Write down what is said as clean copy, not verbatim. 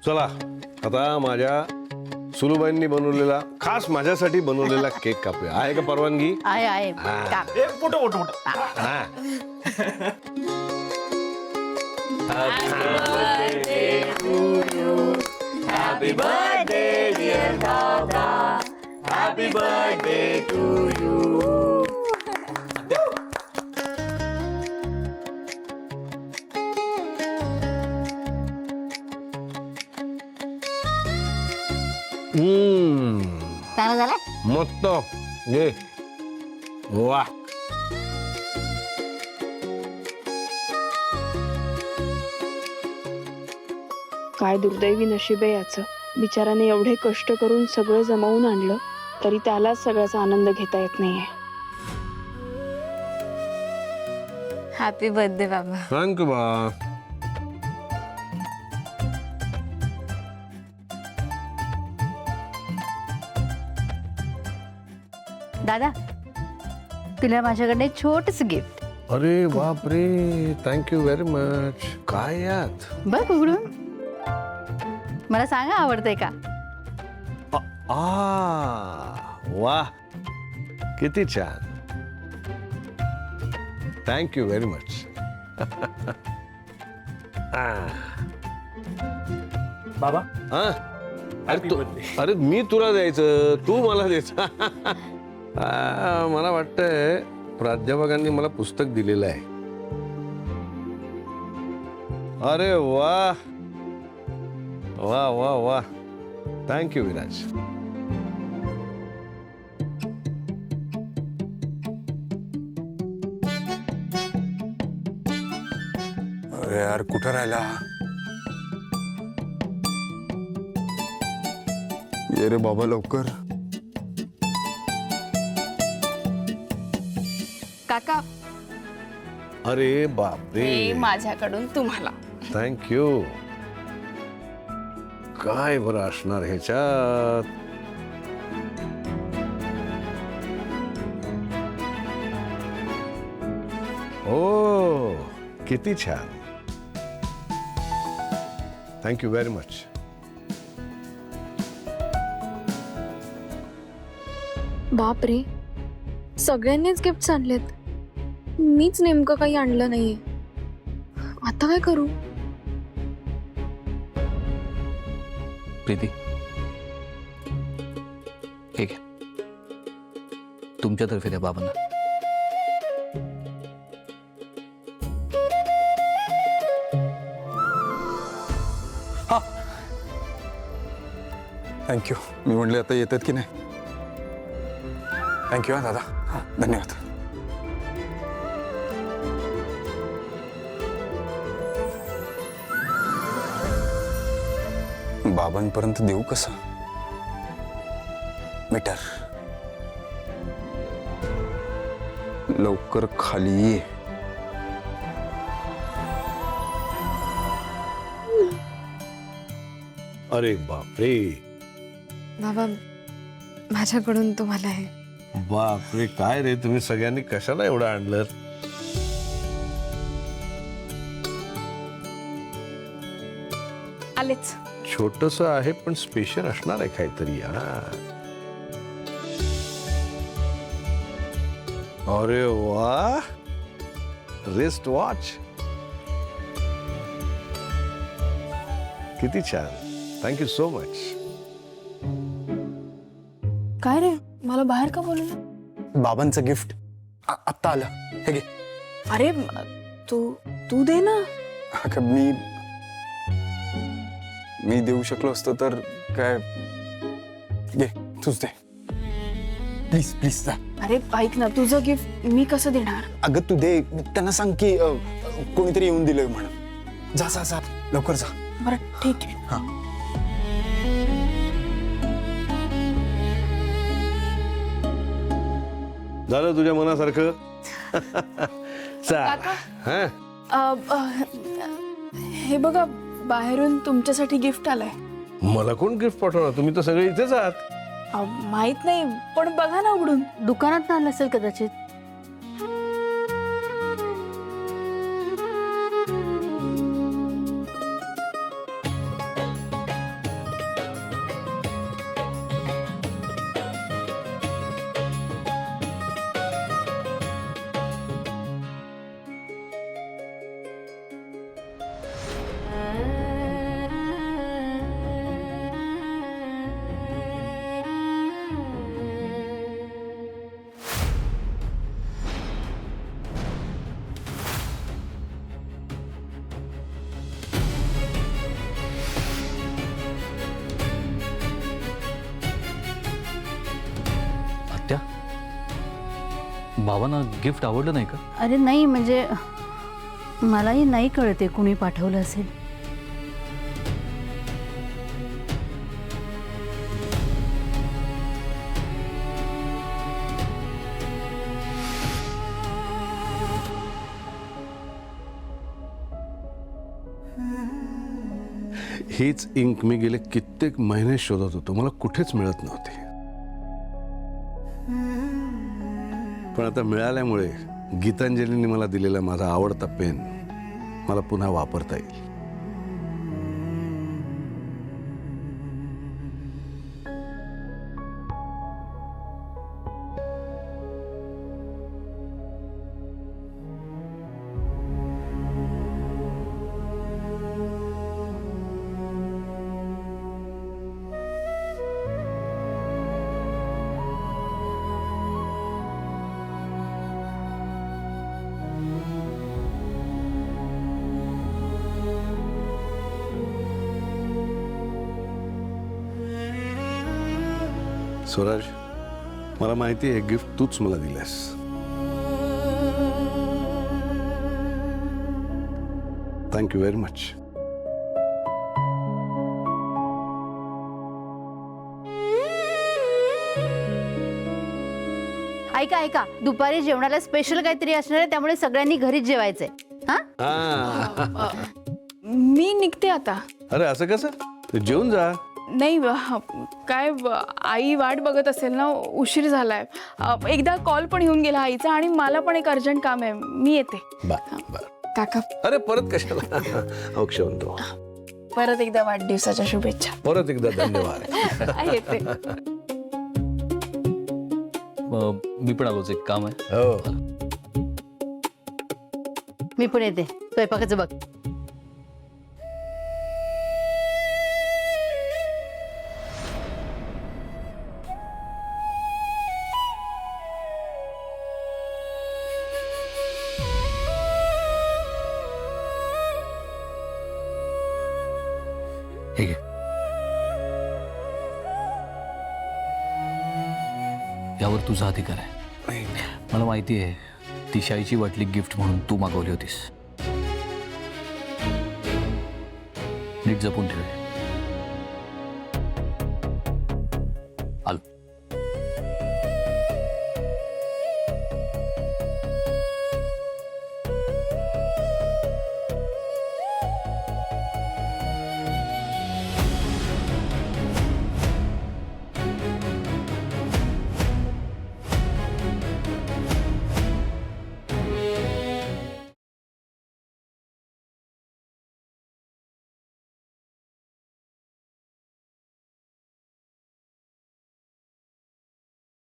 चला आता माझ्या सुलूबाईंनी बनवलेला खास माझ्यासाठी बनवलेला केक कापूया. आहे का परवानगी? आहे हा. काप. Photo photo photo. हा. Happy birthday, dear Dada. Happy birthday to you. चांगलं झालं? मस्त घे. वा काय दुर्दैवी नशीब आहे याचं. बिचाराने एवढे कष्ट करून सगळं जमवून आणलं तरी त्यालाच सगळ्याचा आनंद घेता येत नाहीये. हॅपी बर्थडे बाबा. थँक्यू बा. दादा तुला माझ्याकडे एक छोटस गिफ्ट. अरे बाप रे, थँक्यू व्हेरी मच. काय यात? बघ उघडून. मला सांगा आवडतंय का? वा किती छान. Thank you very much. बाबा हा अरे Happy तू birthday. अरे मी तुला द्यायचं, तू मला द्यायचं. मला वाटतंय प्राध्यापकांनी मला पुस्तक दिलेलं आहे. अरे वा वा वा वा. थँक्यू विराज. अरे यार कुठं राहिला? ये रे बाबा लवकर. काका अरे बापरे, हे माझ्याकडून तुम्हाला. थँक्यू. काय बरं असणार ह्याच्यात? ओ किती छान. Thank you very much. बापरे, सगळ्यांनीच गिफ्ट आणलेत. मीच नेमकं काही आणलं नाहीये. आता काय करू? प्रीती ठीक आहे, तुमच्यातर्फे द्या बाबांना. थँक्यू. मी म्हणले आता येतात की नाही. थँक्यू हा दादा. हा धन्यवाद. बाबांपर्यंत देऊ कसं? मीटर लवकर खाली ये. अरे बापरे बाबा माझ्याकडून तुम्हाला आहे. बापरे, काय रे तुम्ही सगळ्यांनी कशाला एवढं आणलं? आलेच. छोटस आहे पण स्पेशल असणार आहे काहीतरी. अरे वा, रिस्ट वॉच किती छान. Thank you so much. काय रे, मला बाहेर का बोलवलं? बाबांचं गिफ्ट आत्ता आलं. हे घे. अरे तू तू दे ना. अगं मी देऊ शकलो असतो तर काय. घे तूच दे प्लीज प्लीज जा. अरे ऐक ना, तुझं गिफ्ट मी कसं देणार? अगं तू दे. त्यांना सांग की कोणीतरी येऊन दिलंय म्हणून. जा जा जा लवकर जा. बरं ठीक आहे. हा. झालं तुझ्या मनासारखं? काका. हा हे बघा, बाहेरून तुमच्यासाठी गिफ्ट आलंय. मला कोण गिफ्ट पाठवणार? तुम्ही तर सगळे इथेच आहात. माहित नाही, पण बघा ना उघडून. दुकानात आणलं असेल कदाचित. बाबांना गिफ्ट आवडलं नाही का? अरे नाही म्हणजे मलाही नाही कळते कुणी पाठवलं असेल. हीच इंक मी गेले कित्येक महिने शोधत होतो, मला कुठेच मिळत नव्हती. पण आता मिळाल्यामुळे गीतांजलीने मला दिलेला माझा आवडता पेन मला पुन्हा वापरता येईल. स्वराज, मला माहिती आहे हे गिफ्ट तूच मला दिलंस. Thank you very much. ऐका ऐका, दुपारी जेवणाला स्पेशल काहीतरी असणार आहे, त्यामुळे सगळ्यांनी घरीच जेवायचंय. हा मी निघते आता. अरे असं कसं? तू जेवून जा. नाही काय आई वाट बघत असेल ना, उशीर झालाय. एकदा कॉल पण येऊन गेला आईचा आणि मला पण एक अर्जंट काम आहे. मी येते. बर. काका अरे परत कशाला? अक्षय म्हणतो. परत एकदा वाढदिवसाच्या शुभेच्छा. परत एकदा धन्यवाद. येते. मी पण आलोच, एक काम आहे. हो. मी पण येते. स्वयंपाकाचं बघ. हे घे. यावर तुझा अधिकार आहे. मला माहिती आहे ती शाईची वाटली गिफ्ट म्हणून तू मागवली होतीस. नीट जपून ठेव.